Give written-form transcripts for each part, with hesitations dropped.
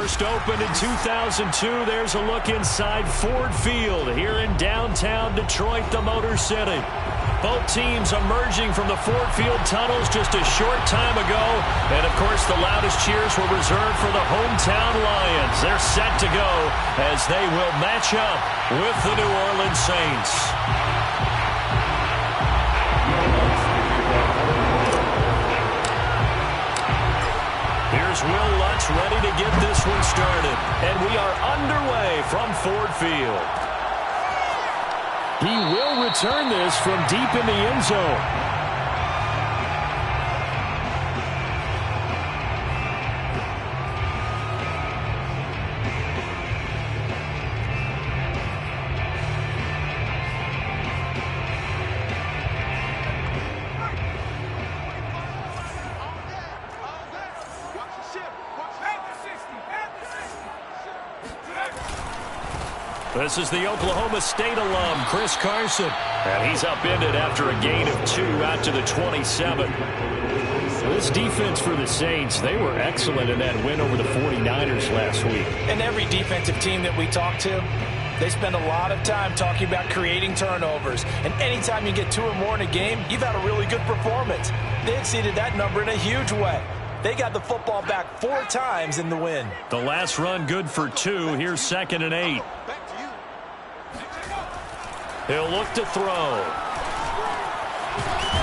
First opened in 2002. There's a look inside Ford Field here in downtown Detroit, the Motor City. Both teams emerging from the Ford Field tunnels just a short time ago. And, of course, the loudest cheers were reserved for the hometown Lions. They're set to go as they will match up with the New Orleans Saints. Here's Will Lutz ready to get this one started. And we are underway from Ford Field. He will return this from deep in the end zone. This is the Oklahoma State alum, Chris Carson. And he's upended after a gain of 2 out to the 27. This defense for the Saints, they were excellent in that win over the 49ers last week. And every defensive team that we talk to, they spend a lot of time talking about creating turnovers. And anytime you get 2 or more in a game, you've had a really good performance. They exceeded that number in a huge way. They got the football back 4 times in the win. The last run good for 2. Here's 2nd and 8. He'll look to throw.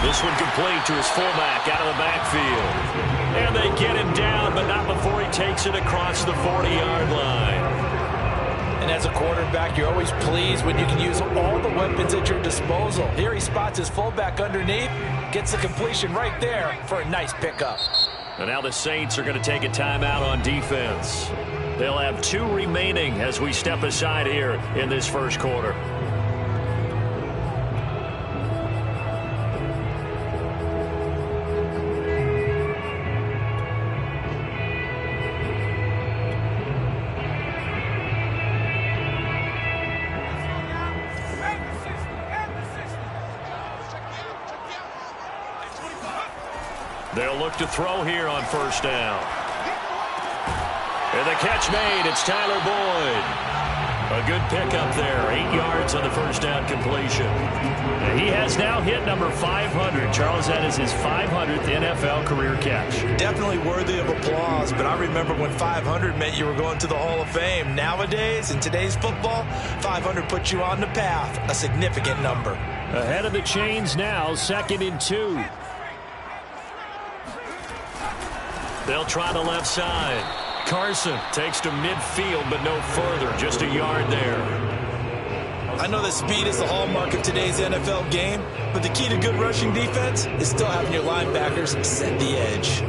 This one complete to his fullback out of the backfield. And they get him down, but not before he takes it across the 40-yard line. And as a quarterback, you're always pleased when you can use all the weapons at your disposal. Here he spots his fullback underneath, gets the completion right there for a nice pickup. And now the Saints are going to take a timeout on defense. They'll have 2 remaining as we step aside here in this first quarter. They'll look to throw here on first down. And the catch made. It's Tyler Boyd. A good pickup there. 8 yards on the first down completion. And he has now hit number 500. Charles, that is his 500th NFL career catch. Definitely worthy of applause, but I remember when 500 meant you were going to the Hall of Fame. Nowadays, in today's football, 500 puts you on the path. A significant number. Ahead of the chains now, 2nd and 2. They'll try the left side. Carson takes to midfield, but no further. Just a yard there. I know that speed is the hallmark of today's NFL game, but the key to good rushing defense is still having your linebackers set the edge.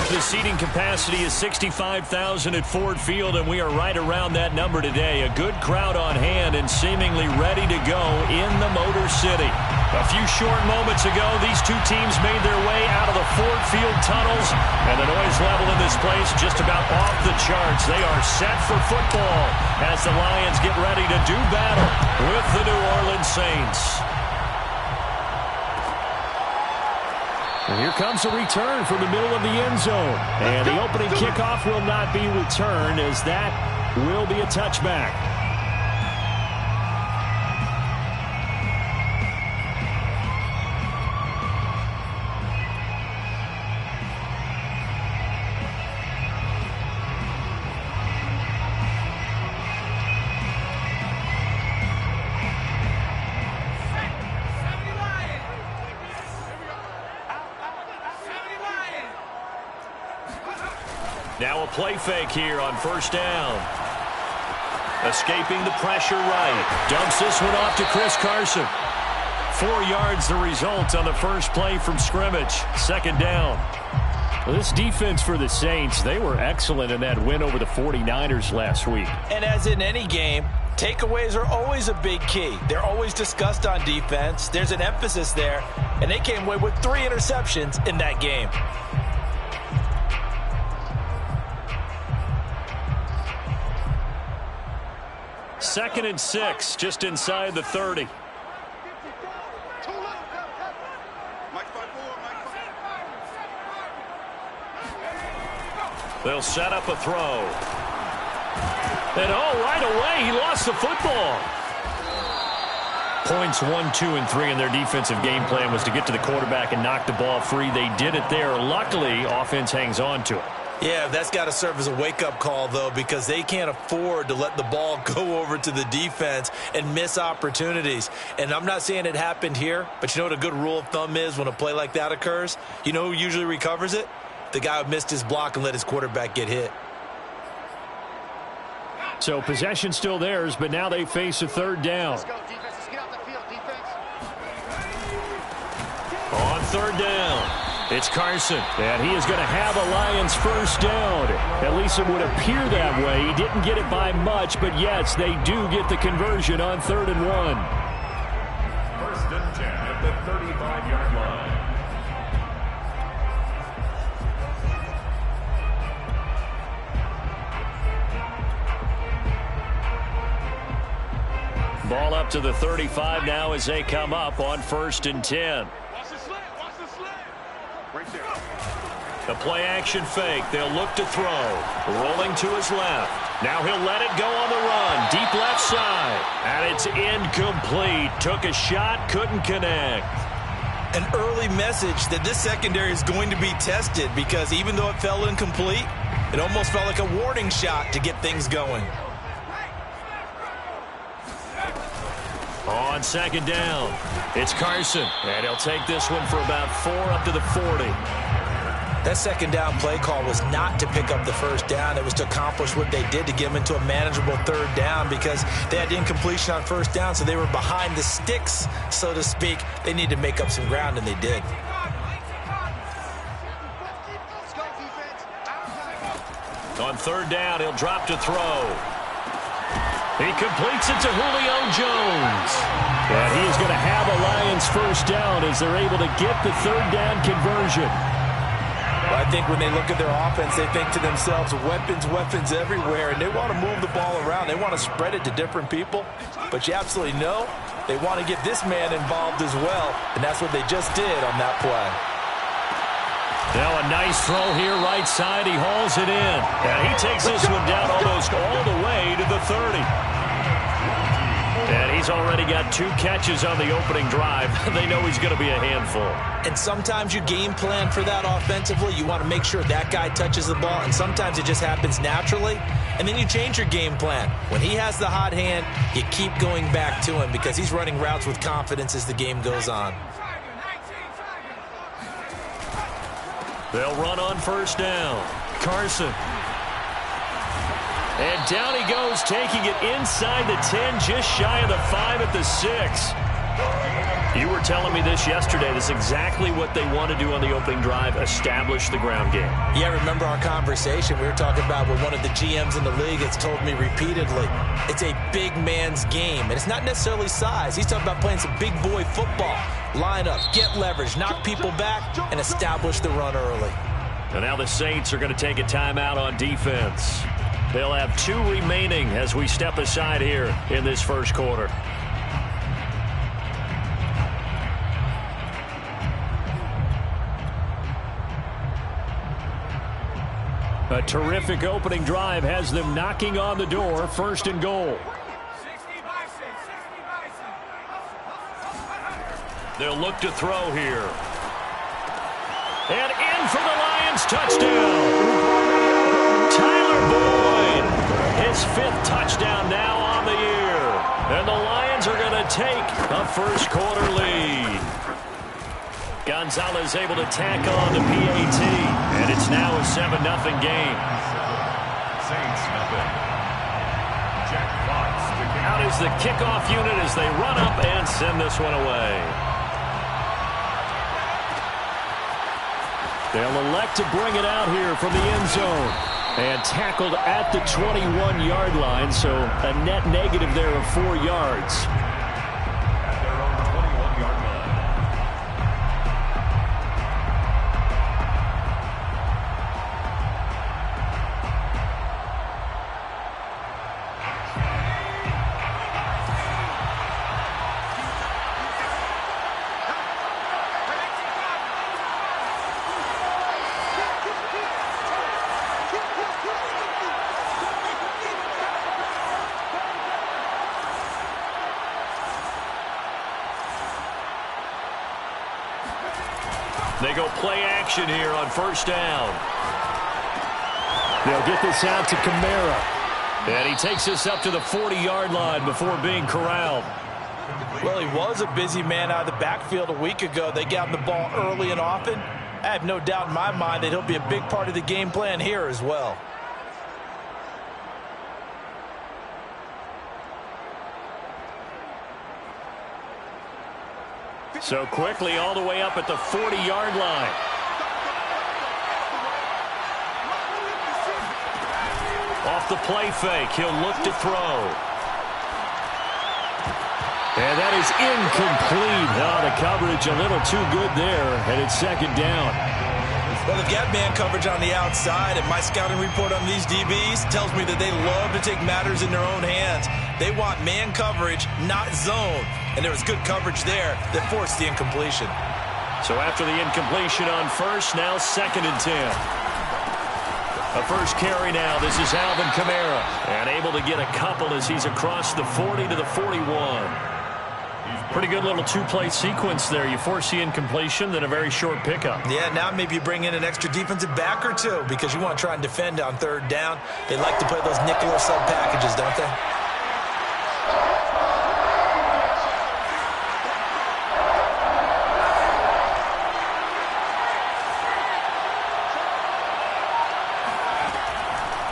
The seating capacity is 65,000 at Ford Field, and we are right around that number today. A good crowd on hand and seemingly ready to go in the Motor City. A few short moments ago, these two teams made their way out of the Ford Field tunnels, and the noise level in this place just about off the charts. They are set for football as the Lions get ready to do battle with the New Orleans Saints. And here comes a return from the middle of the end zone. And the opening kickoff will not be returned, as that will be a touchback. Now a play fake here on first down. Escaping the pressure right. Dumps this one off to Chris Carson. 4 yards the result on the first play from scrimmage. Second down. Well, this defense for the Saints, they were excellent in that win over the 49ers last week. And as in any game, takeaways are always a big key. They're always discussed on defense. There's an emphasis there. And they came away with 3 interceptions in that game. Second and 6, just inside the 30. They'll set up a throw. And right away, he lost the football. Points 1, 2, and 3 in their defensive game plan was to get to the quarterback and knock the ball free. They did it there. Luckily, offense hangs on to it. Yeah, that's got to serve as a wake-up call, though, because they can't afford to let the ball go over to the defense and miss opportunities. And I'm not saying it happened here, but you know what a good rule of thumb is when a play like that occurs? You know who usually recovers it? The guy who missed his block and let his quarterback get hit. So possession still theirs, but now they face a third down. Let's go, defense. Let's get out the field, defense. On third down. It's Carson, and he is going to have a Lions first down. At least it would appear that way. He didn't get it by much, but yes, they do get the conversion on 3rd and 1. First and 10 at the 35-yard line. Ball up to the 35 now as they come up on 1st and 10. The play-action fake. They'll look to throw. Rolling to his left. Now he'll let it go on the run. Deep left side. And it's incomplete. Took a shot, couldn't connect. An early message that this secondary is going to be tested, because even though it fell incomplete, it almost felt like a warning shot to get things going. On 2nd down, it's Carson. And he'll take this one for about 4 up to the 40. That 2nd down play call was not to pick up the first down. It was to accomplish what they did, to get them into a manageable 3rd down, because they had incompletion on 1st down, so they were behind the sticks, so to speak. They need to make up some ground, and they did. On 3rd down, he'll drop to throw. He completes it to Julio Jones. And he is going to have a Lions first down as they're able to get the 3rd down conversion. I think when they look at their offense, they think to themselves, weapons everywhere, and they want to move the ball around. They want to spread it to different people, but you absolutely know they want to get this man involved as well, and that's what they just did on that play. Now a nice throw here right side. He hauls it in, and he takes this one down almost all the way to the 30. And he's already got 2 catches on the opening drive. They know he's going to be a handful. And sometimes you game plan for that offensively. You want to make sure that guy touches the ball, and sometimes it just happens naturally. And then you change your game plan. When he has the hot hand, you keep going back to him because he's running routes with confidence as the game goes on. They'll run on first down. Carson. And down he goes, taking it inside the 10, just shy of the 5 at the 6. You were telling me this yesterday. This is exactly what they want to do on the opening drive, establish the ground game. Yeah, remember our conversation? We were talking about what one of the GMs in the league has told me repeatedly. It's a big man's game, and it's not necessarily size. He's talking about playing some big boy football. Line up, get leverage, knock people back, and establish the run early. And now the Saints are going to take a timeout on defense. They'll have 2 remaining as we step aside here in this first quarter. A terrific opening drive has them knocking on the door, 1st and goal. They'll look to throw here. And in for the Lions, touchdown. Tyler Boyd, his 5th touchdown now on the year. And the Lions are going to take a first quarter lead. Gonzalez able to tack on the PAT, and it's now a 7-0 game. Saints nothing. Jack Fox Out is the kickoff unit as they run up and send this one away. They'll elect to bring it out here from the end zone. And tackled at the 21-yard line, so a net negative there of 4 yards. at their own 21-yard line. They go play action here on 1st down. They'll get this out to Kamara. And he takes this up to the 40-yard line before being corralled. Well, he was a busy man out of the backfield a week ago. They got him the ball early and often. I have no doubt in my mind that he'll be a big part of the game plan here as well. So quickly all the way up at the 40-yard line. Off the play fake, he'll look to throw. And that is incomplete. Oh, the coverage a little too good there, and it's 2nd down. Well, they've got man coverage on the outside, and my scouting report on these DBs tells me that they love to take matters in their own hands. They want man coverage, not zone. And there was good coverage there that forced the incompletion. So after the incompletion on 1st, now 2nd and 10. A first carry now. This is Alvin Kamara. And able to get a couple as he's across the 40 to the 41. Pretty good little 2-play sequence there. You force the incompletion, then a very short pickup. Yeah, now maybe you bring in an extra defensive back or two because you want to try and defend on 3rd down. They like to play those nickel or sub packages, don't they?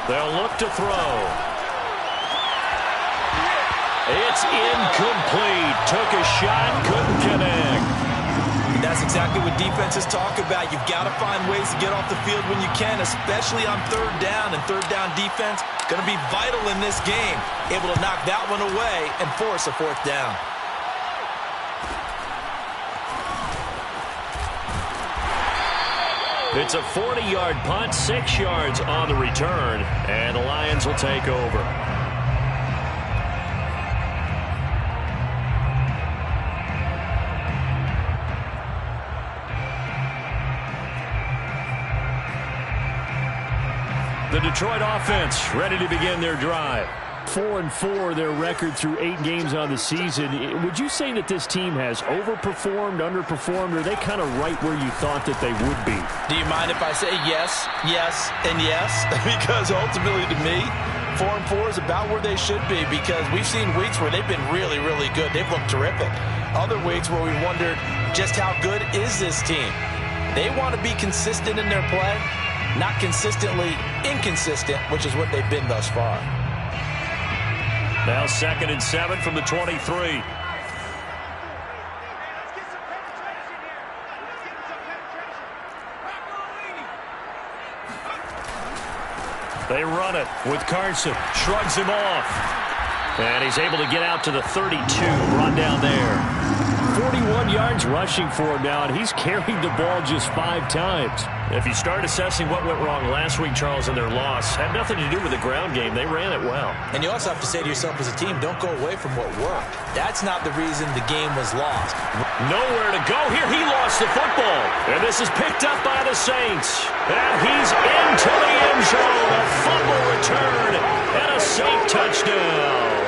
They'll look to throw. It's incomplete. Took a shot, couldn't connect. And that's exactly what defenses talk about. You've got to find ways to get off the field when you can, especially on 3rd down. And 3rd down defense going to be vital in this game. Able to knock that one away and force a 4th down. It's a 40-yard punt, 6 yards on the return, and the Lions will take over. The Detroit offense ready to begin their drive. 4-4 their record through 8 games on the season. Would you say that this team has overperformed, underperformed, or are they kind of right where you thought that they would be? Do you mind if I say yes, yes, and yes? Because ultimately to me, 4-4 is about where they should be because we've seen weeks where they've been really, really good. They've looked terrific. Other weeks where we wondered just how good is this team? They want to be consistent in their play, not consistently inconsistent, which is what they've been thus far. Now 2nd and 7 from the 23. They run it with Carson. Shrugs him off. And he's able to get out to the 32. Run down there. 41 yards rushing for him now, and he's carried the ball just 5 times. If you start assessing what went wrong last week, Charles, in their loss, had nothing to do with the ground game. They ran it well. And you also have to say to yourself as a team, don't go away from what worked. That's not the reason the game was lost. Nowhere to go here. He lost the football. And this is picked up by the Saints. And he's into the end zone. A fumble return and a safe touchdown.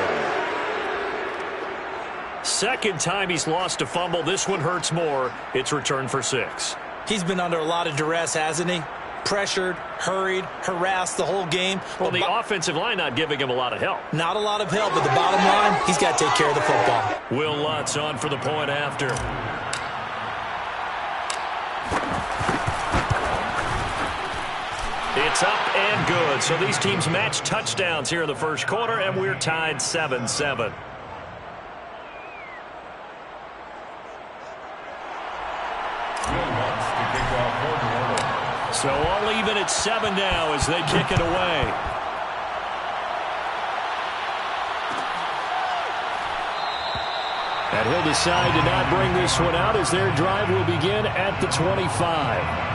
Second time he's lost a fumble. This one hurts more. It's returned for 6. He's been under a lot of duress, hasn't he? Pressured, hurried, harassed the whole game. Well, the offensive line not giving him a lot of help. Not a lot of help, but the bottom line, he's got to take care of the football. Will Lutz on for the point after. It's up and good. So these teams match touchdowns here in the first quarter, and we're tied 7-7. So all even at 7 now as they kick it away. And he'll decide to not bring this one out as their drive will begin at the 25.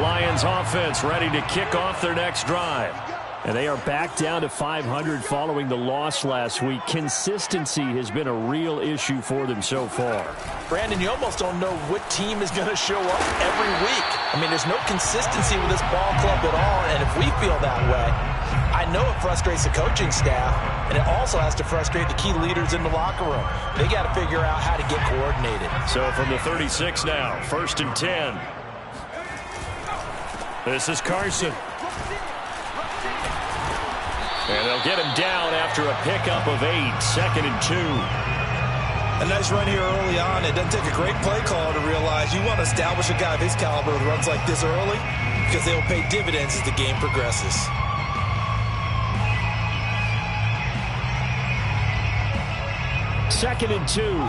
Lions offense ready to kick off their next drive. And they are back down to 500 following the loss last week. Consistency has been a real issue for them so far. Brandon, you almost don't know what team is going to show up every week. I mean, there's no consistency with this ball club at all, and if we feel that way, I know it frustrates the coaching staff, and it also has to frustrate the key leaders in the locker room. They got to figure out how to get coordinated. So from the 36 now, 1st and 10. This is Carson. And they'll get him down after a pickup of 8. 2nd and 2. A nice run here early on. It doesn't take a great play call to realize you want to establish a guy of his caliber with runs like this early because they will pay dividends as the game progresses. Second and 2.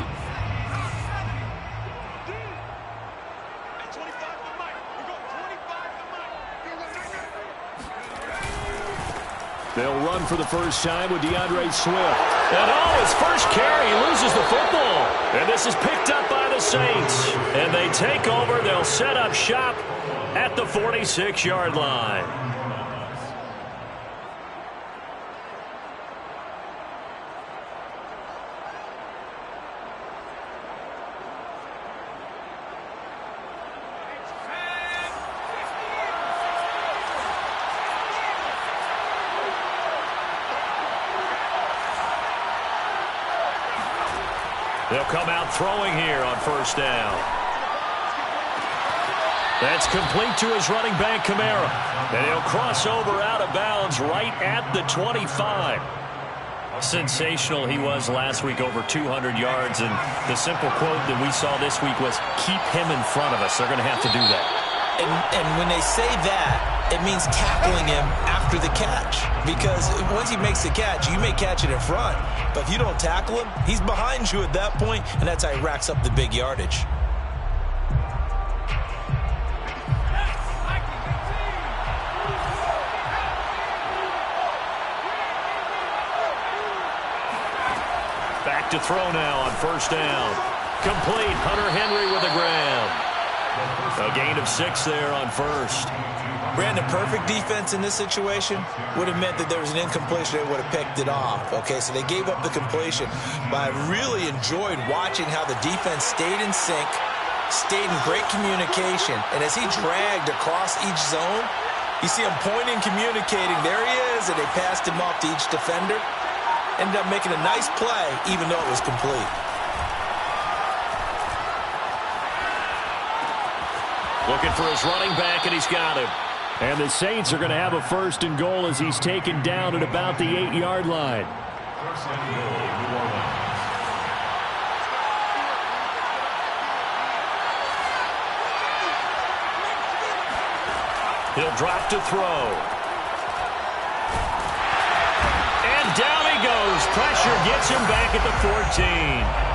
They'll run for the first time with DeAndre Swift. And his first carry, he loses the football. And this is picked up by the Saints. And they take over. They'll set up shop at the 46-yard line. They'll come out throwing here on first down. That's complete to his running back, Kamara. And he'll cross over out of bounds right at the 25. Sensational he was last week, over 200 yards. And the simple quote that we saw this week was, keep him in front of us. They're going to have to do that. And when they say that, it means tackling him after the catch. Because once he makes the catch, you may catch it in front. But if you don't tackle him, he's behind you at that point, and that's how he racks up the big yardage. Back to throw now on first down. Complete. Hunter Henry with a grab. A gain of 6 there on first. Brandon, perfect defense in this situation would have meant that there was an incompletion. They would have picked it off. Okay, so they gave up the completion. But I really enjoyed watching how the defense stayed in sync, stayed in great communication. And as he dragged across each zone, you see him pointing, communicating. There he is, and they passed him off to each defender. Ended up making a nice play, even though it was complete. Looking for his running back, and he's got him. And the Saints are going to have a 1st and goal as he's taken down at about the 8-yard line. 1st and goal, New Orleans. He'll drop to throw. gets him back at the 14.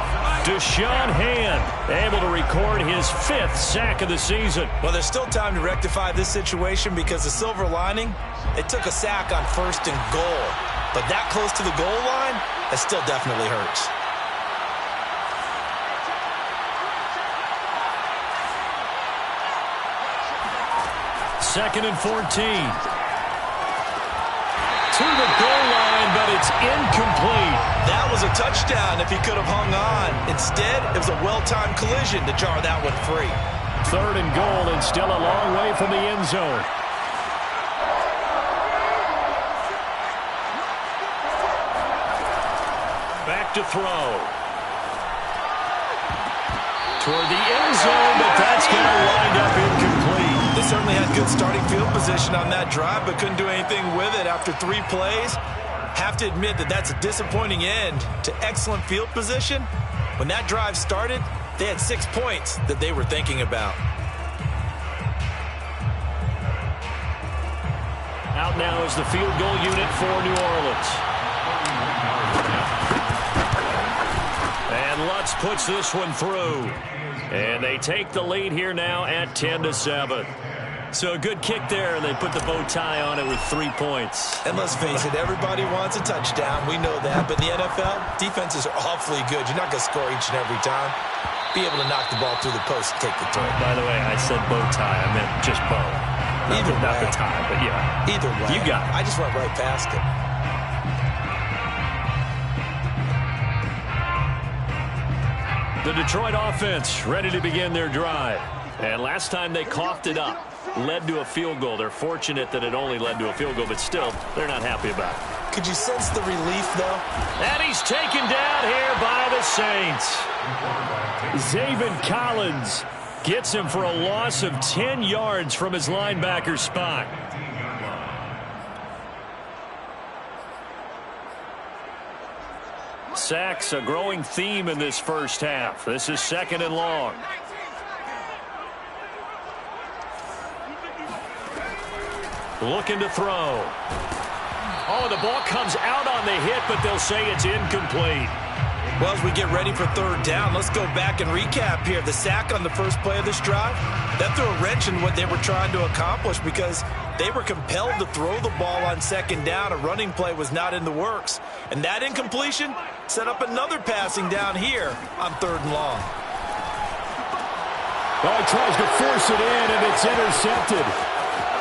Deshaun Hand able to record his 5th sack of the season. Well, there's still time to rectify this situation because the silver lining, they took a sack on 1st and goal. But that close to the goal line, that still definitely hurts. Second and 14. To the goal line, but it's incomplete. That was a touchdown if he could have hung on. Instead, it was a well-timed collision to jar that one free. 3rd and goal and still a long way from the end zone. Back to throw. Toward the end zone, but that's going to wind up incomplete. They certainly had good starting field position on that drive, but couldn't do anything with it after 3 plays. Have to admit that that's a disappointing end to excellent field position. When that drive started, they had 6 points that they were thinking about. Out now is the field goal unit for New Orleans. And Lutz puts this one through. And they take the lead here now at 10-7. So a good kick there, and they put the bow tie on it with 3 points. And let's face it, everybody wants a touchdown. We know that. But in the NFL, defenses are awfully good. You're not going to score each and every time. Be able to knock the ball through the post and take the throw. By the way, I said bow tie. I meant just bow. Not the tie, but yeah. Either way. You got it. I just went right past it. The Detroit offense ready to begin their drive. And last time they coughed it up, led to a field goal. They're fortunate that it only led to a field goal, but still, they're not happy about it. Could you sense the relief, though? And he's taken down here by the Saints. Zaven Collins gets him for a loss of 10 yards from his linebacker spot. Sacks, a growing theme in this first half. This is 2nd and long. Looking to throw. Oh, the ball comes out on the hit, but they'll say it's incomplete. Well, as we get ready for 3rd down, let's go back and recap here. The sack on the first play of this drive, that threw a wrench in what they were trying to accomplish because they were compelled to throw the ball on 2nd down. A running play was not in the works. And that incompletion set up another passing down here on 3rd and long. Well, he tries to force it in, and it's intercepted.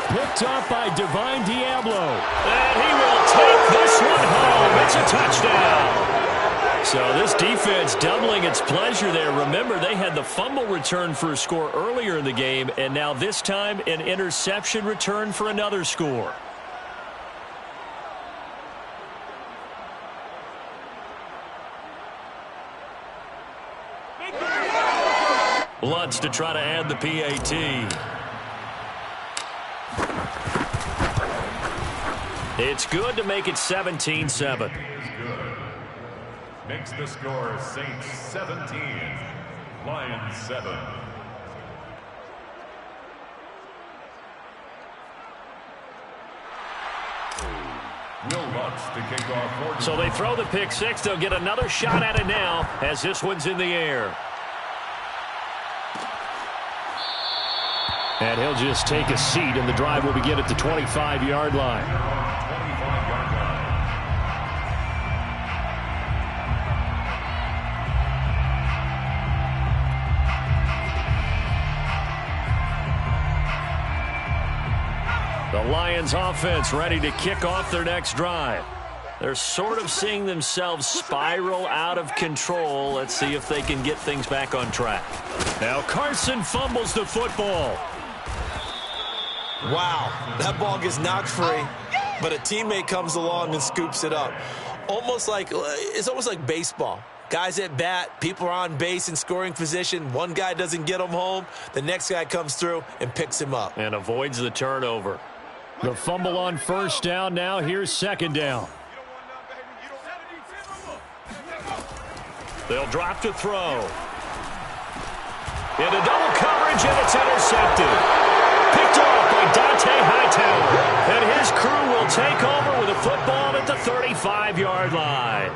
Picked up by Divine Diablo. And he will take this one home. It's a touchdown. So this defense doubling its pleasure there. Remember, they had the fumble return for a score earlier in the game, and now this time an interception return for another score. Lutz to try to add the PAT. It's good to make it 17-7. Makes the score Saints 17, Lions 7. Will Lutz to kick off. So they throw the pick six. They'll get another shot at it now as this one's in the air. And he'll just take a seat, and the drive will begin at the 25-yard line. The Lions offense ready to kick off their next drive. They're sort of seeing themselves spiral out of control. Let's see if they can get things back on track. Now Carson fumbles the football. Wow, that ball gets knocked free, but a teammate comes along and scoops it up. It's almost like baseball. Guys at bat, people are on base in scoring position. One guy doesn't get him home. The next guy comes through and picks him up. And avoids the turnover. The fumble on first down. Now here's second down. They'll drop to throw. Into double coverage, and it's intercepted. Picked off by Dante Hightower. And his crew will take over with a football at the 35-yard line.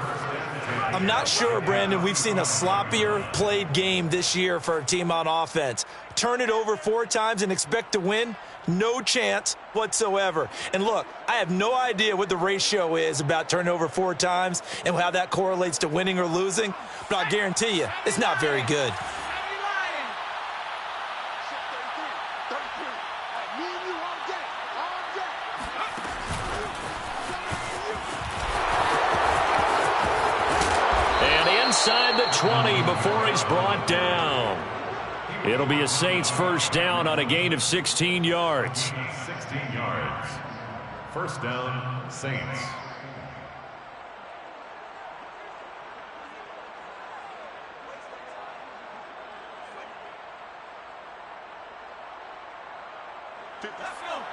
I'm not sure, Brandon, we've seen a sloppier played game this year for a team on offense. Turn it over 4 times and expect to win? No chance whatsoever. And look, I have no idea what the ratio is about turning over 4 times and how that correlates to winning or losing, but I'll guarantee you, it's not very good. Inside the 20 before he's brought down. It'll be a Saints first down on a gain of 16 yards. 16 yards. First down, Saints. Let's go.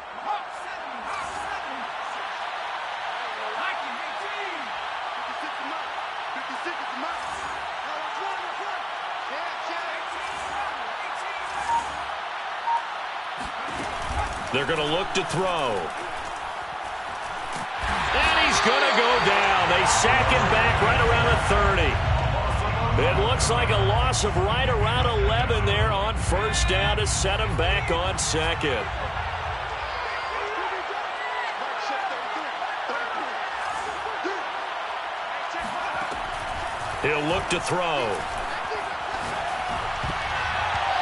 They're going to look to throw. And he's going to go down. They sack him back right around the 30. It looks like a loss of right around 11 there on first down to set him back on second. He'll look to throw.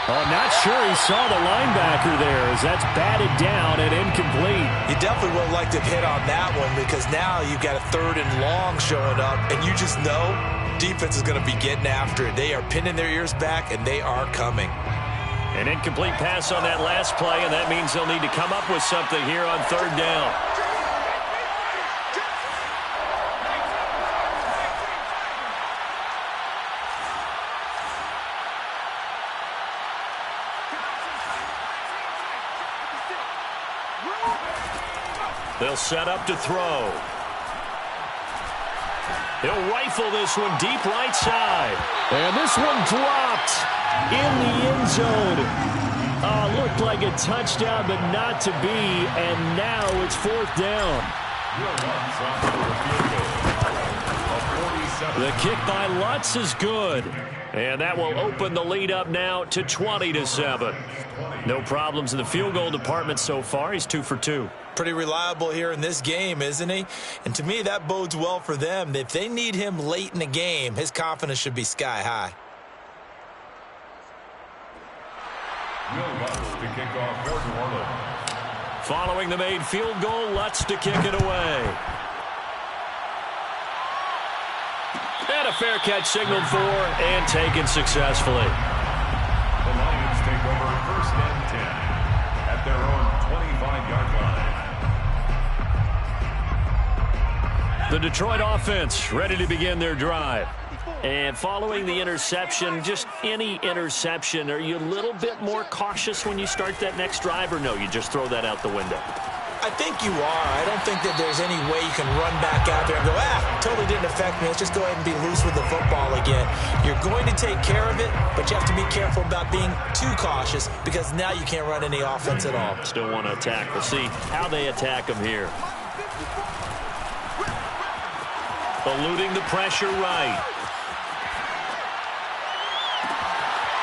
I'm not sure he saw the linebacker there as that's batted down and incomplete. You definitely would have liked to have hit on that one because now you've got a 3rd and long showing up, and you just know defense is going to be getting after it. They are pinning their ears back, and they are coming. An incomplete pass on that last play, and that means they'll need to come up with something here on 3rd down. They'll set up to throw. He'll rifle this one deep right side. And this one dropped in the end zone. Looked like a touchdown, but not to be. And now it's 4th down. The kick by Lutz is good. And that will open the lead up now to 20-7. No problems in the field goal department so far. He's 2 for 2. Pretty reliable here in this game, isn't he? And to me, that bodes well for them. If they need him late in the game, his confidence should be sky high. Will Lutz to kick off for New Orleans. Following the made field goal, Lutz to kick it away. And a fair catch signaled for and taken successfully. The Lions take over 1st and 10 at their own 25-yard line. The Detroit offense ready to begin their drive. And following the interception, just any interception, are you a little bit more cautious when you start that next drive, or no, you just throw that out the window? I think you are. I don't think that there's any way you can run back out there and go, totally didn't affect me. Let's just go ahead and be loose with the football again. You're going to take care of it, but you have to be careful about being too cautious because now you can't run any offense at all. Still want to attack. We'll see how they attack them here. Eluding the pressure right.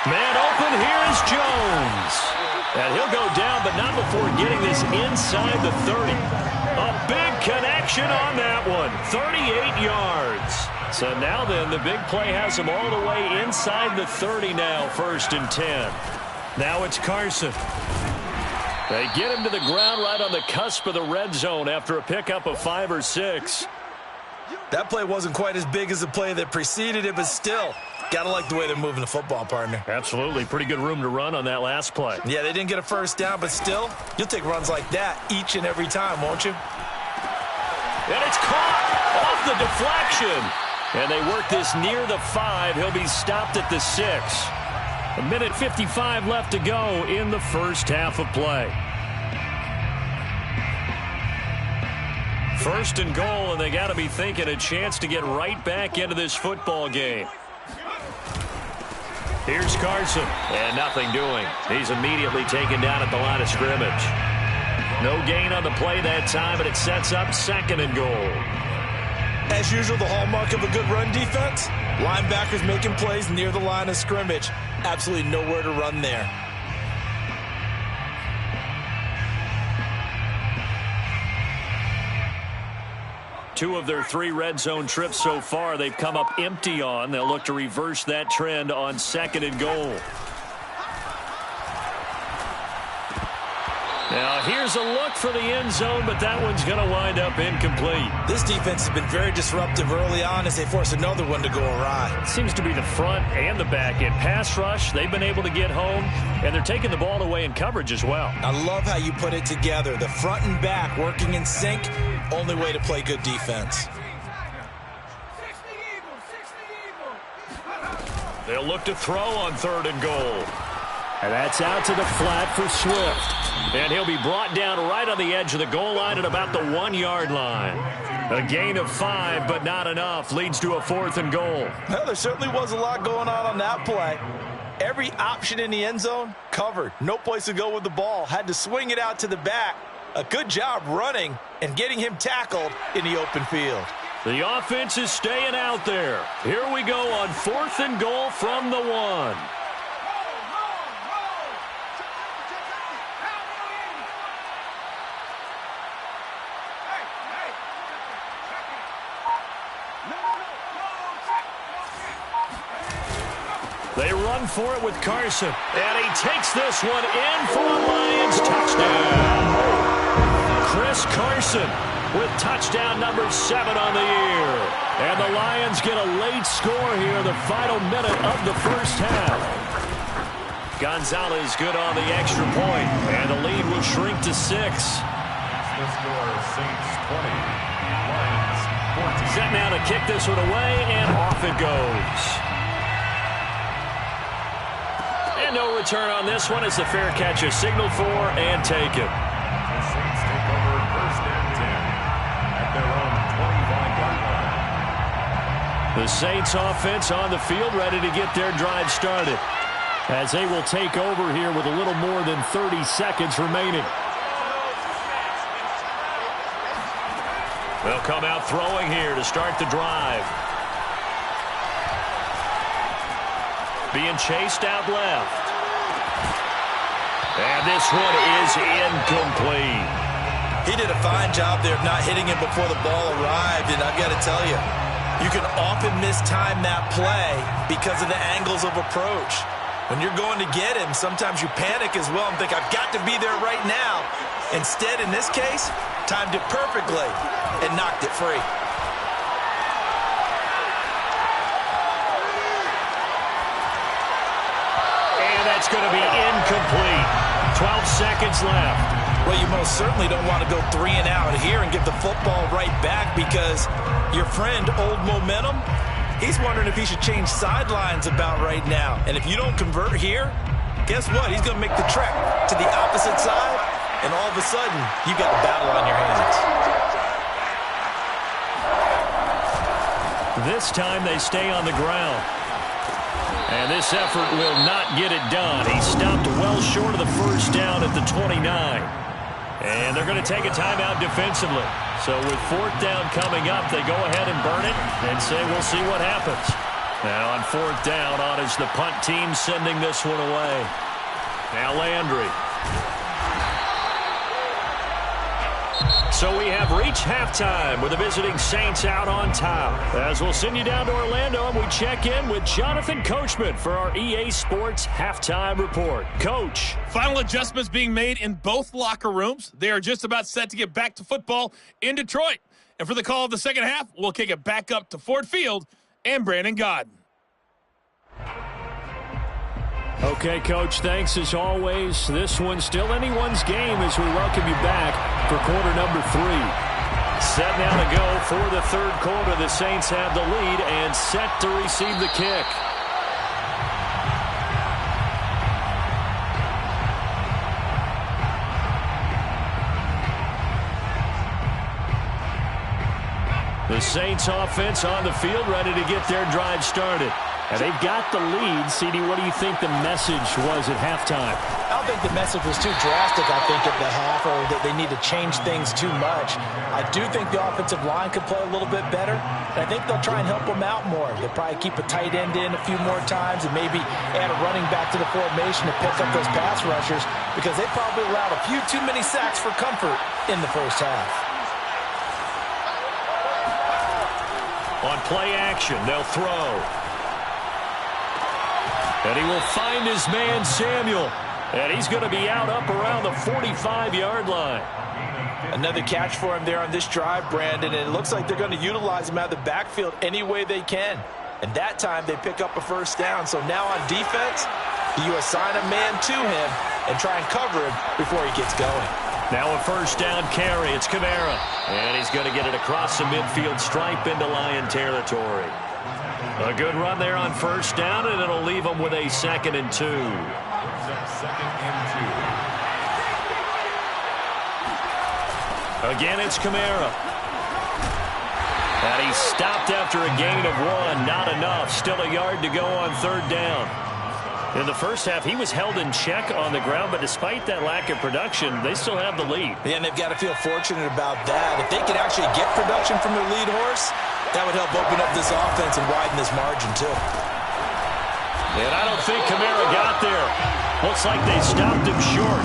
Man open, here is Jones. And he'll go down, but not before getting this inside the 30. A big connection on that one. 38 yards. So now then, the big play has him all the way inside the 30 now, 1st and 10. Now it's Carson. They get him to the ground right on the cusp of the red zone after a pickup of 5 or 6. That play wasn't quite as big as the play that preceded it, but still, got to like the way they're moving the football, partner. Absolutely. Pretty good room to run on that last play. Yeah, they didn't get a first down, but still, you'll take runs like that each and every time, won't you? And it's caught off the deflection. And they work this near the 5. He'll be stopped at the 6. 1:55 left to go in the first half of play. 1st and goal, and they got to be thinking a chance to get right back into this football game. Here's Carson, and nothing doing. He's immediately taken down at the line of scrimmage. No gain on the play that time, but it sets up 2nd and goal. As usual, the hallmark of a good run defense, linebackers making plays near the line of scrimmage. Absolutely nowhere to run there. Two of their 3 red zone trips so far, they've come up empty on. They'll look to reverse that trend on 2nd and goal. Now, here's a look for the end zone, but that one's going to wind up incomplete. This defense has been very disruptive early on as they force another one to go awry. Seems to be the front and the back end. Pass rush, they've been able to get home, and they're taking the ball away in coverage as well. I love how you put it together. The front and back working in sync, only way to play good defense. They'll look to throw on 3rd and goal. And that's out to the flat for Swift. And he'll be brought down right on the edge of the goal line at about the 1-yard line. A gain of 5, but not enough. Leads to a 4th and goal. Well, there certainly was a lot going on that play. Every option in the end zone covered. No place to go with the ball. Had to swing it out to the back. A good job running and getting him tackled in the open field. The offense is staying out there. Here we go on 4th and goal from the 1. They run for it with Carson. And he takes this one in for a Lions touchdown. Chris Carson with touchdown number 7 on the year. And the Lions get a late score here in the final minute of the first half. Gonzalez good on the extra point. And the lead will shrink to 6. The score, Saints 20, Lions 14. Set now to kick this one away, and off it goes. No return on this one as the fair catch is signaled for and taken. The Saints take over 1st and 10 at their own 25-yard line. The Saints offense on the field ready to get their drive started as they will take over here with a little more than 30 seconds remaining. They'll come out throwing here to start the drive. Being chased out left. And this one is incomplete. He did a fine job there of not hitting him before the ball arrived, and I've got to tell you, you can often mistime that play because of the angles of approach. When you're going to get him, sometimes you panic as well and think, I've got to be there right now. Instead, in this case, timed it perfectly and knocked it free. It's going to be incomplete. 12 seconds left. Well, you most certainly don't want to go 3 and out here and give the football right back because your friend, Old Momentum, he's wondering if he should change sidelines about right now. And if you don't convert here, guess what? He's going to make the trek to the opposite side, and all of a sudden, you've got a battle on your hands. This time they stay on the ground. And this effort will not get it done. He stopped well short of the first down at the 29. And they're going to take a timeout defensively. So with 4th down coming up, they go ahead and burn it and say we'll see what happens. Now on 4th down, on is the punt team sending this one away. Now Landry. So we have reached halftime with the visiting Saints out on top. As we'll send you down to Orlando and we check in with Jonathan Coachman for our EA Sports Halftime Report. Coach. Final adjustments being made in both locker rooms. They are just about set to get back to football in Detroit. And for the call of the second half, we'll kick it back up to Ford Field and Brandon Godden. Okay, Coach, thanks as always. This one's still anyone's game as we welcome you back for quarter number 3. Set now to go for the 3rd quarter. The Saints have the lead and set to receive the kick. The Saints offense on the field ready to get their drive started. And they've got the lead. CD, what do you think the message was at halftime? I don't think the message was too drastic, I think, at the half, or that they need to change things too much. I do think the offensive line could play a little bit better, and I think they'll try and help them out more. They'll probably keep a tight end in a few more times and maybe add a running back to the formation to pick up those pass rushers, because they probably allowed a few too many sacks for comfort in the first half. On play action, they'll throw. And he will find his man, Samuel. And he's going to be out up around the 45-yard line. Another catch for him there on this drive, Brandon. And it looks like they're going to utilize him out of the backfield any way they can. And that time they pick up a first down. So now on defense, you assign a man to him and try and cover him before he gets going. Now a first down carry. It's Kamara. And he's going to get it across the midfield stripe into Lion territory. A good run there on first down, and it'll leave them with a 2nd and 2. Again, it's Kamara. And he's stopped after a gain of 1. Not enough. Still a yard to go on 3rd down. In the first half, he was held in check on the ground, but despite that lack of production, they still have the lead. Yeah, and they've got to feel fortunate about that. If they could actually get production from their lead horse, that would help open up this offense and widen this margin, too. And I don't think Kamara got there. Looks like they stopped him short.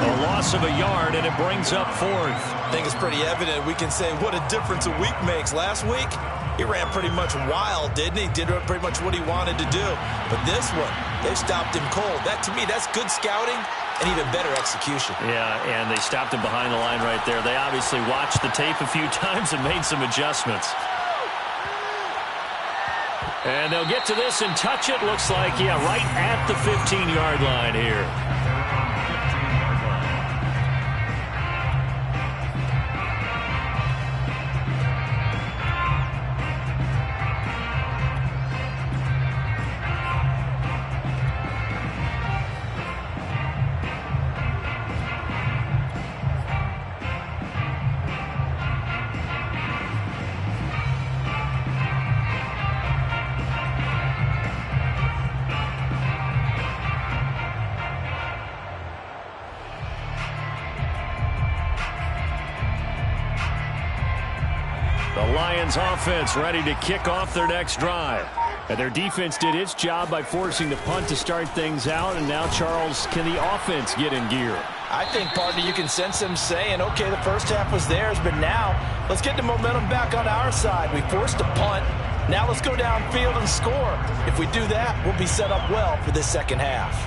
A loss of a yard, and it brings up 4th. I think it's pretty evident. We can say what a difference a week makes. Last week, he ran pretty much wild, didn't he? Did pretty much what he wanted to do. But this one, they stopped him cold. That, to me, that's good scouting and even better execution. Yeah, and they stopped him behind the line right there. They obviously watched the tape a few times and made some adjustments. And they'll get to this and touch it. Looks like, yeah, right at the 15-yard line here. The Lions offense ready to kick off their next drive. And their defense did its job by forcing the punt to start things out. And now, Charles, can the offense get in gear? I think, partner, you can sense them saying, okay, the first half was theirs, but now let's get the momentum back on our side. We forced a punt. Now let's go downfield and score. If we do that, we'll be set up well for this second half.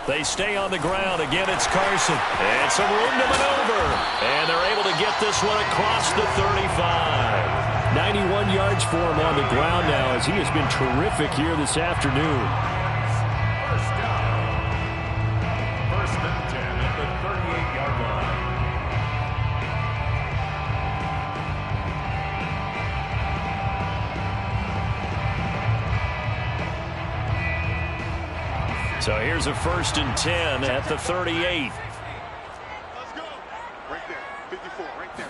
They stay on the ground. Again, it's Carson. And some room to maneuver. And they're able to get this one across the 35. 91 yards for him on the ground now, as he has been terrific here this afternoon. First down. 1st and 10 at the 38-yard line. So here's a 1st and 10 at the 38. Let's go. Right there. 54, right there.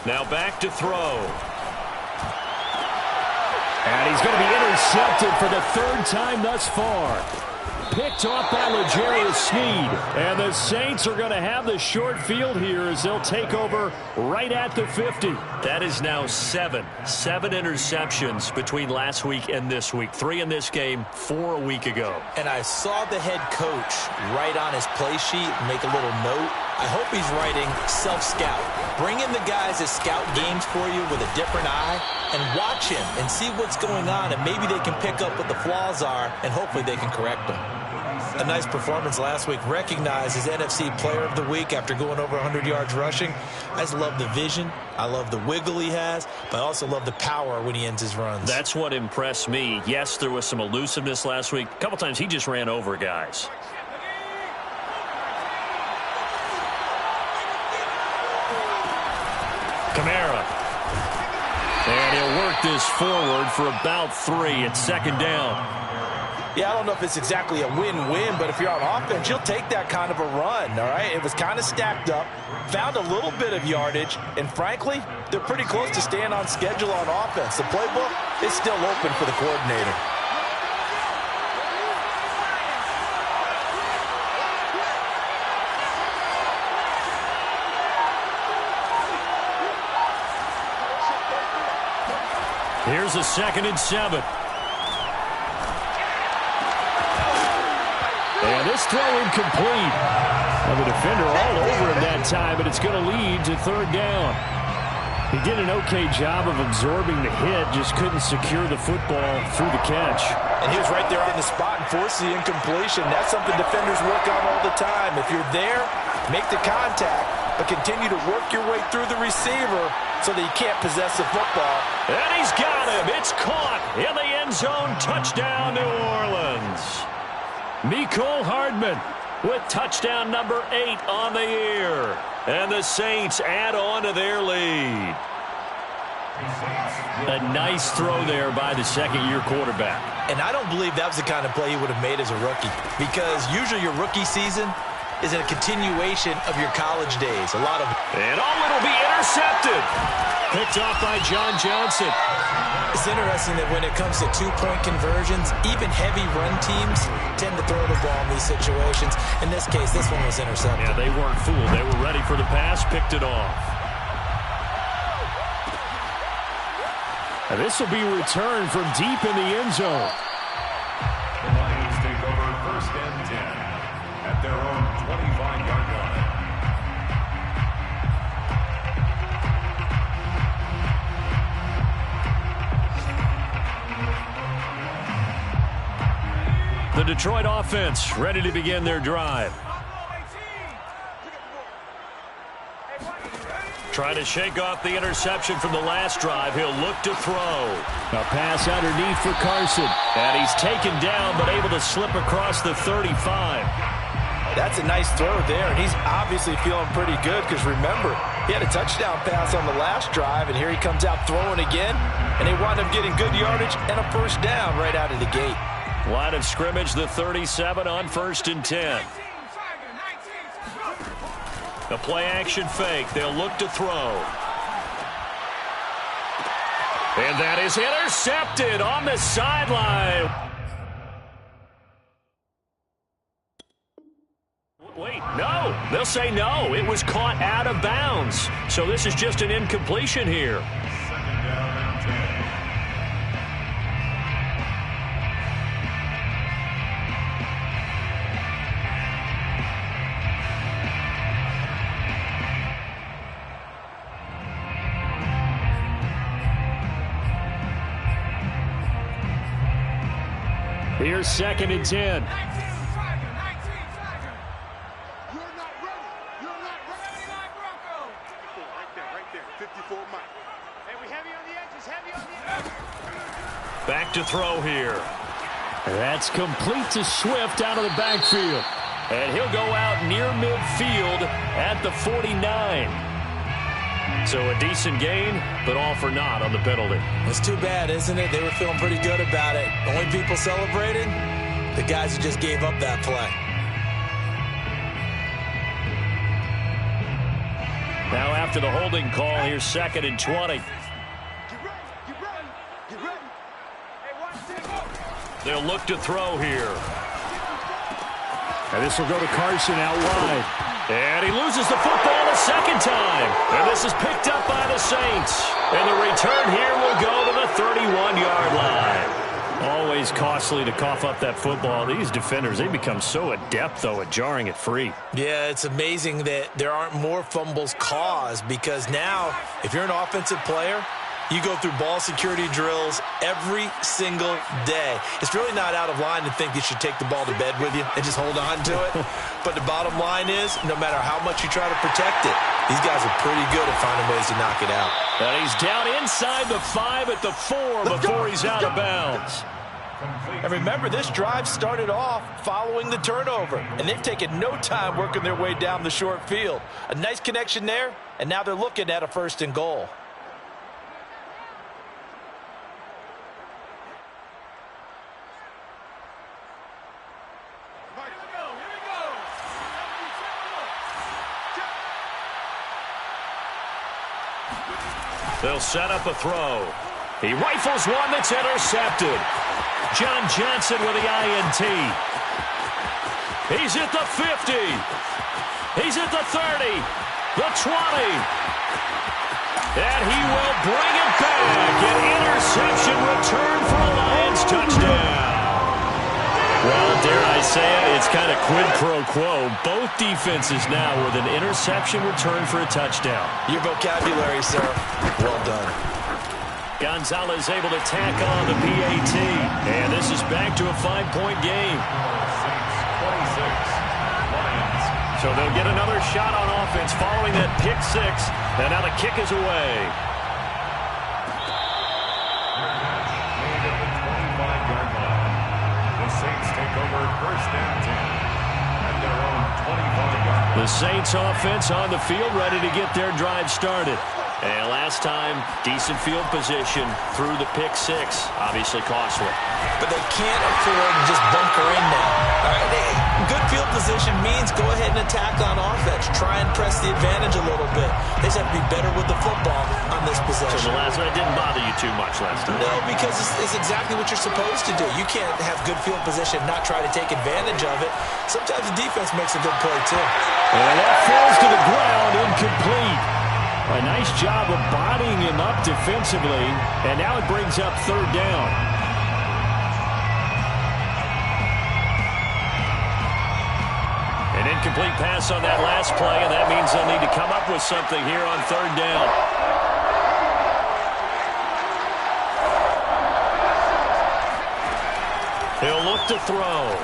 Now back to throw. And he's going to be intercepted for the 3rd time thus far. Picked off by L'Jarius Sneed. And the Saints are going to have the short field here as they'll take over right at the 50. That is now 7 interceptions between last week and this week. 3 in this game, 4 a week ago. And I saw the head coach write on his play sheet, make a little note. I hope he's writing self-scout. Bring in the guys that scout games for you with a different eye and watch him and see what's going on, and maybe they can pick up what the flaws are, and hopefully they can correct them. A nice performance last week, recognized as NFC Player of the Week after going over 100 yards rushing. I just love the vision. I love the wiggle he has, but I also love the power when he ends his runs. That's what impressed me. Yes, there was some elusiveness last week. A couple times he just ran over guys. Kamara. And he'll work this forward for about 3. It's 2nd down. Yeah, I don't know if it's exactly a win-win, but if you're on offense, you'll take that kind of a run, all right? It was kind of stacked up, found a little bit of yardage, and frankly, they're pretty close to staying on schedule on offense. The playbook is still open for the coordinator. Here's a 2nd and 7. And this throw incomplete. Now the defender all over him that time, but it's going to lead to 3rd down. He did an okay job of absorbing the hit, just couldn't secure the football through the catch. And he was right there on the spot and forced the incompletion. That's something defenders work on all the time. If you're there, make the contact, but continue to work your way through the receiver so that you can't possess the football. And he's got him. It's caught in the end zone. Touchdown, New Orleans. Mecole Hardman with touchdown number 8 on the year. And the Saints add on to their lead. A nice throw there by the 2nd-year quarterback. And I don't believe that was the kind of play he would have made as a rookie, because usually your rookie season is a continuation of your college days. A lot of... And it'll be intercepted. Picked off by John Johnson. It's interesting that when it comes to two-point conversions, even heavy run teams tend to throw the ball in these situations. In this case, this one was intercepted. Yeah, they weren't fooled. They were ready for the pass, picked it off. And this will be returned from deep in the end zone. The Lions take over 1st and 10 at their own 25-yard line. The Detroit offense ready to begin their drive. Trying to shake off the interception from the last drive. He'll look to throw. A pass underneath for Carson. And he's taken down, but able to slip across the 35. That's a nice throw there, and he's obviously feeling pretty good because, remember, he had a touchdown pass on the last drive, and here he comes out throwing again, and they wind up getting good yardage and a 1st down right out of the gate. Line of scrimmage, the 37 on 1st and 10. The play-action fake. They'll look to throw. And that is intercepted on the sideline. Wait, no. They'll say no. It was caught out of bounds. So this is just an incompletion here. 2nd down and 10. Here's 2nd and 10. You're not ready. You're not ready. Right there. 54 Mike. Hey, we heavy on the edges. Heavy on the edges. Back to throw here. That's complete to Swift out of the backfield. And he'll go out near midfield at the 49. So a decent gain, but all for naught on the penalty. It's too bad, isn't it? They were feeling pretty good about it. The only people celebrating, the guys who just gave up that play. Now after the holding call, here's 2nd and 20. Get ready. Hey, watch this. They'll look to throw here. And this will go to Carson out wide. And he loses the football a 2nd time. And this is picked up by the Saints. And the return here will go to the 31-yard line. Always costly to cough up that football. These defenders, they become so adept, though, at jarring it free. Yeah, it's amazing that there aren't more fumbles caused, because now, if you're an offensive player, you go through ball security drills every single day. It's really not out of line to think you should take the ball to bed with you and just hold on to it. But the bottom line is, no matter how much you try to protect it, these guys are pretty good at finding ways to knock it out. And he's down inside the 5 at the 4 before he's out of bounds. And remember, this drive started off following the turnover, and they've taken no time working their way down the short field. A nice connection there, and now they're looking at a 1st and goal. They'll set up a throw. He rifles one that's intercepted. John Johnson with the INT. He's at the 50. He's at the 30. The 20. And he will bring it back. An interception return for a Lions touchdown. Well, dare I say it, it's kind of quid pro quo. Both defenses now with an interception return for a touchdown. Your vocabulary, sir. Well done. Gonzalez able to tack on the PAT. And this is back to a 5-point game. 26, Lions. So they'll get another shot on offense following that pick six. And now the kick is away. Made at the 25-yard line. The Saints take over first and 10 at their own 25-yard line. The Saints offense on the field ready to get their drive started. And last time, decent field position through the pick six. Obviously costly. But they can't afford to just bunker in now. All right, good field position means go ahead and attack on offense. Try and press the advantage a little bit. They just have to be better with the football on this possession. So the last one didn't bother you too much last time. No, because it's exactly what you're supposed to do. You can't have good field position and not try to take advantage of it. Sometimes the defense makes a good play, too. And that falls to the ground, incomplete. A nice job of bodying him up defensively, and now it brings up third down. An incomplete pass on that last play, and that means they'll need to come up with something here on third down. He'll look to throw.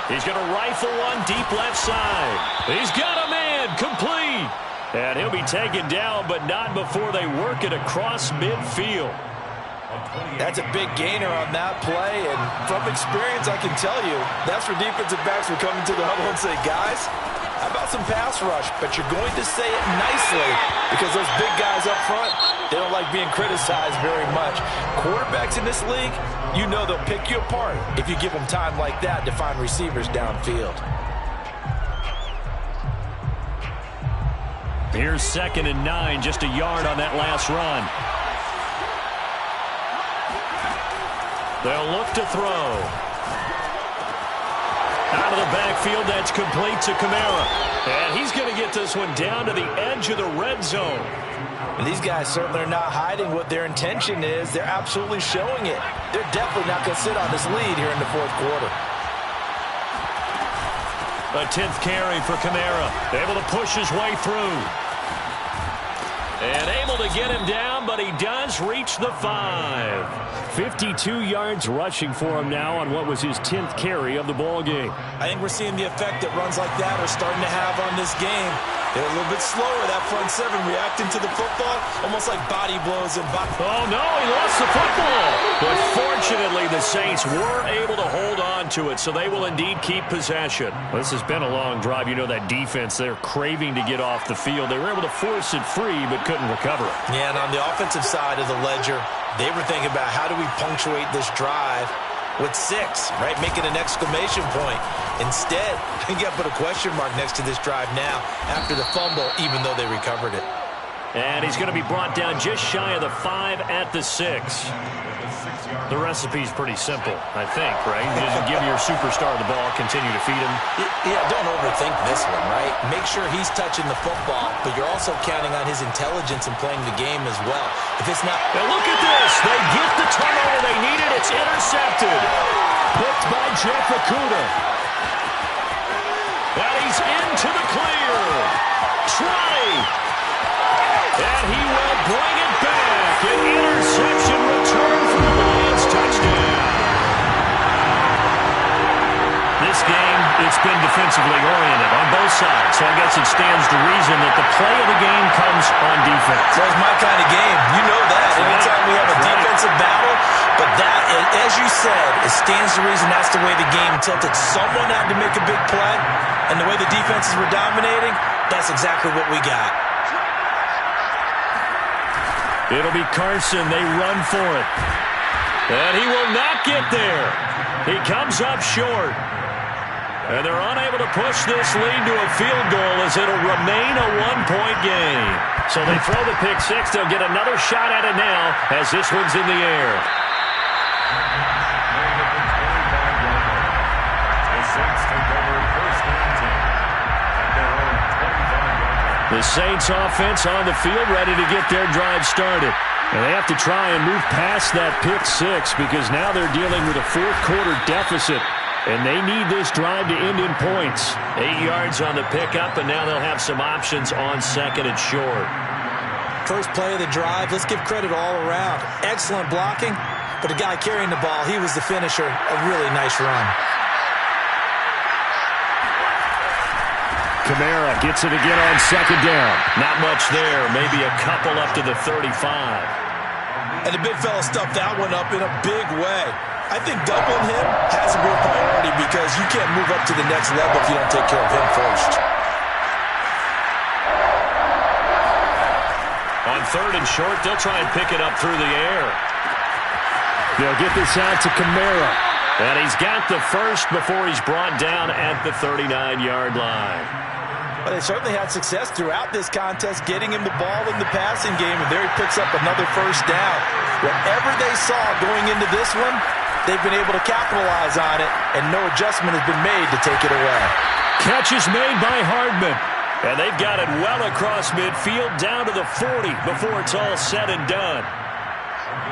He's going to rifle one deep left side. He's got a man, complete. And he'll be taken down, but not before they work it across midfield. That's a big gainer on that play, and from experience, I can tell you, that's where defensive backs will come into the huddle and say, guys, how about some pass rush? But you're going to say it nicely because those big guys up front, they don't like being criticized very much. Quarterbacks in this league, you know they'll pick you apart if you give them time like that to find receivers downfield. Here's 2nd and 9, just a yard on that last run. They'll look to throw. Out of the backfield, that's complete to Kamara. And he's going to get this one down to the edge of the red zone. And these guys certainly are not hiding what their intention is. They're absolutely showing it. They're definitely not going to sit on this lead here in the fourth quarter. A 10th carry for Kamara. Able to push his way through. And able to get him down, but he does reach the 5. 52 yards rushing for him now on what was his 10th carry of the ball game. I think we're seeing the effect that runs like that are starting to have on this game. They're a little bit slower, that front seven, reacting to the football, almost like body blows and body. Oh, no, he lost the football. But fortunately, the Saints were able to hold on to it, so they will indeed keep possession. Well, this has been a long drive. You know that defense, they're craving to get off the field. They were able to force it free, but couldn't recover it. Yeah, and on the offensive side of the ledger, they were thinking about how do we punctuate this drive with 6, right? Making an exclamation point. Instead, you got to put a question mark next to this drive now after the fumble, even though they recovered it. And he's going to be brought down just shy of the 5 at the 6. The recipe's pretty simple, I think, right? You just give your superstar the ball, continue to feed him. Yeah, don't overthink this one, right? Make sure he's touching the football, but you're also counting on his intelligence in playing the game as well. If it's not... Now look at this. They get the turnover they needed. It's intercepted. Picked by Jeff Okuda. And he's into the clear. Try. And he will bring it back. An interception return for the Lions touchdown. This game, it's been defensively oriented on both sides, so I guess it stands to reason that the play of the game comes on defense. That's my kind of game. You know that. Anytime we have a defensive battle, but that, as you said, it stands to reason that's the way the game tilted. Someone had to make a big play, and the way the defenses were dominating, that's exactly what we got. It'll be Carson. They run for it. And he will not get there. He comes up short. And they're unable to push this lead to a field goal as it'll remain a one-point game. So they throw the pick six. They'll get another shot at it now as this one's in the air. The Saints offense on the field ready to get their drive started. And they have to try and move past that pick six because now they're dealing with a fourth-quarter deficit. And they need this drive to end in points. 8 yards on the pickup, and now they'll have some options on second and short. First play of the drive, let's give credit all around. Excellent blocking, but the guy carrying the ball, he was the finisher. A really nice run. Kamara gets it again on second down. Not much there. Maybe a couple up to the 35. And the big fella stuffed that one up in a big way. I think doubling him has a real priority because you can't move up to the next level if you don't take care of him first. On third and short, they'll try and pick it up through the air. They'll get this out to Kamara. And he's got the first before he's brought down at the 39-yard line. Well, they certainly had success throughout this contest, getting him the ball in the passing game, and there he picks up another first down. Whatever they saw going into this one, they've been able to capitalize on it, and no adjustment has been made to take it away. Catch is made by Hardman. And they've got it well across midfield down to the 40 before it's all said and done.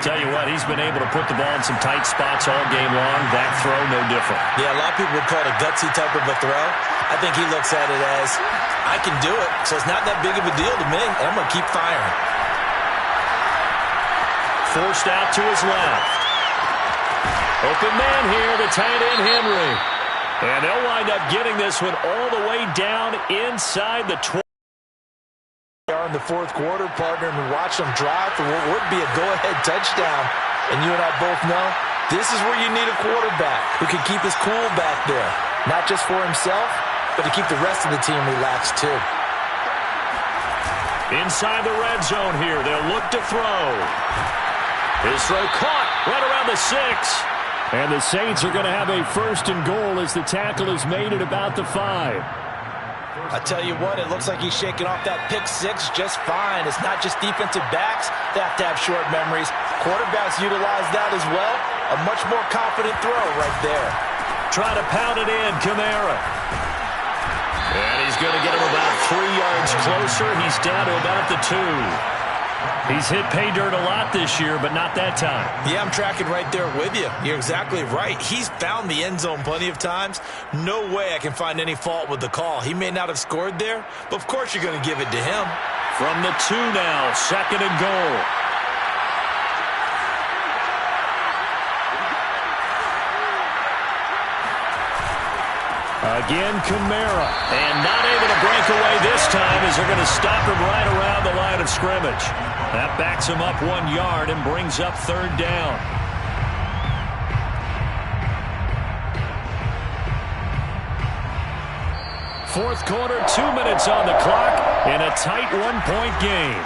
Tell you what, he's been able to put the ball in some tight spots all game long. That throw, no different. Yeah, a lot of people would call it a gutsy type of a throw. I think he looks at it as, I can do it, so it's not that big of a deal to me, and I'm going to keep firing. Forced out to his left. Open man here, the tight end, Henry. And they'll wind up getting this one all the way down inside the 20. In the fourth quarter, partner, and watch them drive for what would be a go-ahead touchdown. And you and I both know this is where you need a quarterback who can keep his cool back there. Not just for himself, but to keep the rest of the team relaxed too. Inside the red zone here, they'll look to throw. His throw caught right around the 6. And the Saints are going to have a first and goal as the tackle is made at about the 5. I tell you what, it looks like he's shaking off that pick six just fine. It's not just defensive backs that have to have short memories. Quarterbacks utilize that as well. A much more confident throw right there. Try to pound it in, Kamara. And he's going to get him about 3 yards closer. He's down to about the 2. He's hit pay dirt a lot this year, but not that time. Yeah, I'm tracking right there with you. You're exactly right. He's found the end zone plenty of times. No way I can find any fault with the call. He may not have scored there, but of course you're going to give it to him. From the 2 now, second and goal. Again, Kamara. And not able to break away this time as they're going to stop him right around the line of scrimmage. That backs him up 1 yard and brings up third down. Fourth quarter, 2 minutes on the clock in a tight one-point game.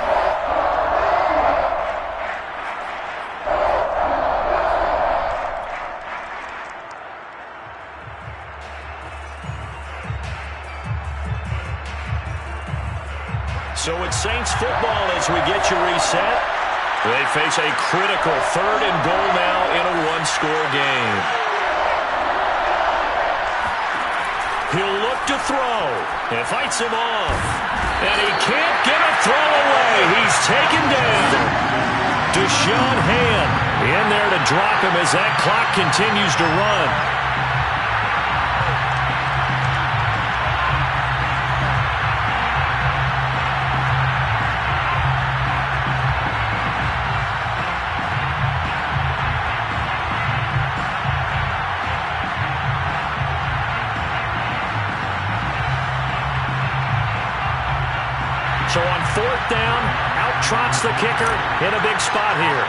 So it's Saints football as we get you reset. They face a critical third and goal now in a one-score game. He'll look to throw. It fights him off. And he can't get a throw away. He's taken down. Deshaun Hand in there to drop him as that clock continues to run. So on fourth down, out trots the kicker in a big spot here.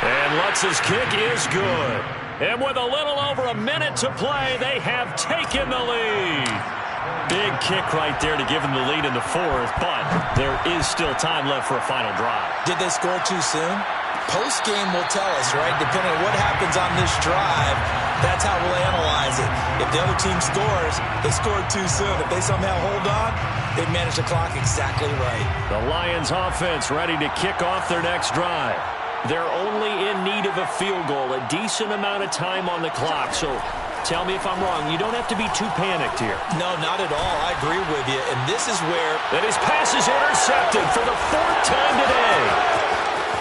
And Lutz's kick is good. And with a little over a minute to play, they have taken the lead. Big kick right there to give them the lead in the fourth, but there is still time left for a final drive. Did they score too soon? Post-game will tell us, right? Depending on what happens on this drive, that's how we'll analyze it. If the other team scores, they scored too soon. If they somehow hold on, they've managed the clock exactly right. The Lions offense ready to kick off their next drive. They're only in need of a field goal, a decent amount of time on the clock. So tell me if I'm wrong. You don't have to be too panicked here. No, not at all. I agree with you. And this is where... And his pass is intercepted for the 4th time today.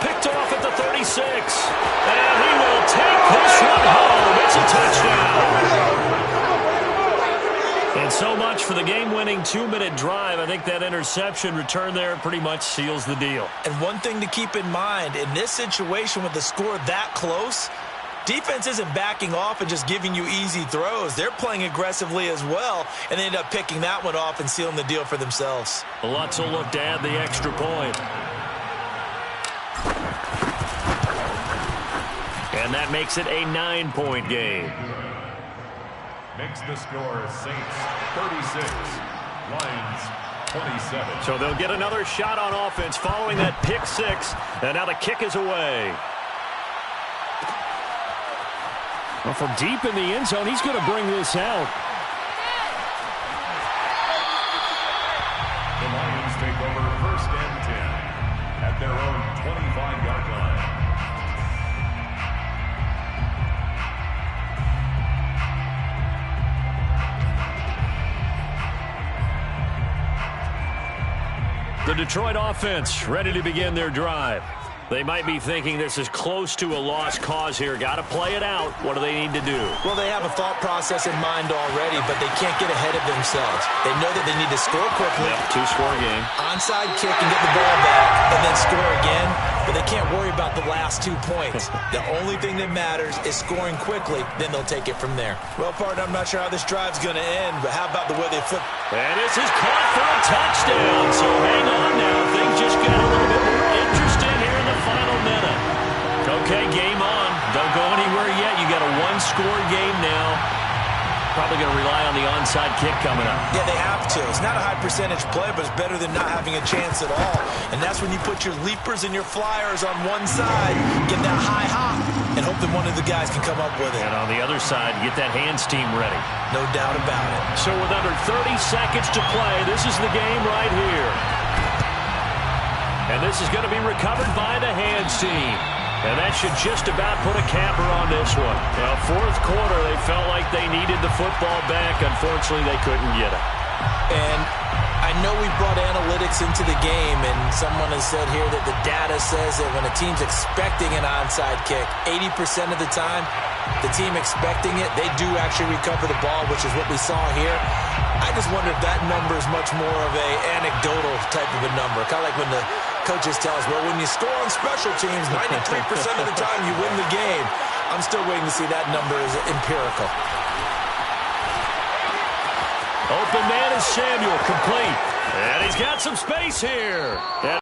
Picked off at the 36. And he will take this one home. It's a touchdown. And so much for the game-winning 2-minute drive. I think that interception return there pretty much seals the deal. And one thing to keep in mind, in this situation with the score that close, defense isn't backing off and just giving you easy throws. They're playing aggressively as well, and they end up picking that one off and sealing the deal for themselves. Lutz will look to add the extra point. And that makes it a 9-point game. Makes the score Saints 36, Lions 27. So they'll get another shot on offense following that pick 6. And now the kick is away. Well, from deep in the end zone, he's going to bring this out. The Lions take over 1st and 10 at their own 25-yard line. The Detroit offense ready to begin their drive. They might be thinking this is close to a lost cause here. Got to play it out. What do they need to do? Well, they have a thought process in mind already, but they can't get ahead of themselves. They know that they need to score quickly. Yep, 2-score game. Onside kick and get the ball back, and then score again. But they can't worry about the last 2 points. The only thing that matters is scoring quickly. Then they'll take it from there. Well, partner, I'm not sure how this drive's going to end, but how about the way they flip? And this is caught for a touchdown. So hang on now. Things just got a little bit more interesting here in the final minute. Okay, game on. Don't go anywhere yet. You got a 1-score game now. Probably going to rely on the onside kick coming up. Yeah, they have to. It's not a high percentage play, but it's better than not having a chance at all. And that's when you put your leapers and your flyers on one side, get that high hop, and hope that one of the guys can come up with it. And on the other side, get that hands team ready. No doubt about it. So with under 30 seconds to play, this is the game right here. And this is going to be recovered by the hands team. And that should just about put a capper on this one. Now, 4th quarter, they felt like they needed the football back. Unfortunately, they couldn't get it. And I know we brought analytics into the game, and someone has said here that the data says that when a team's expecting an onside kick, 80% of the time, the team expecting it, they do actually recover the ball, which is what we saw here. I just wonder if that number is much more of a anecdotal type of a number. Kind of like when the coaches tell us, well, when you score on special teams, 93% of the time you win the game. I'm still waiting to see that number is empirical. Open man is Samuel, complete. And he's got some space here. And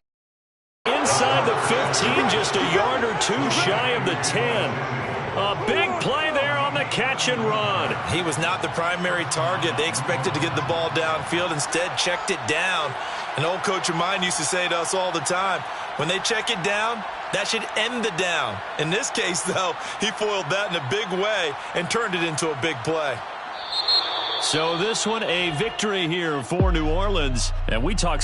inside the 15, just a yard or 2 shy of the 10. A big play there on the catch and run. He was not the primary target. They expected to get the ball downfield. Instead, checked it down. An old coach of mine used to say to us all the time, when they check it down, that should end the down. In this case, though, he foiled that in a big way and turned it into a big play. So this one, a victory here for New Orleans. And we talked so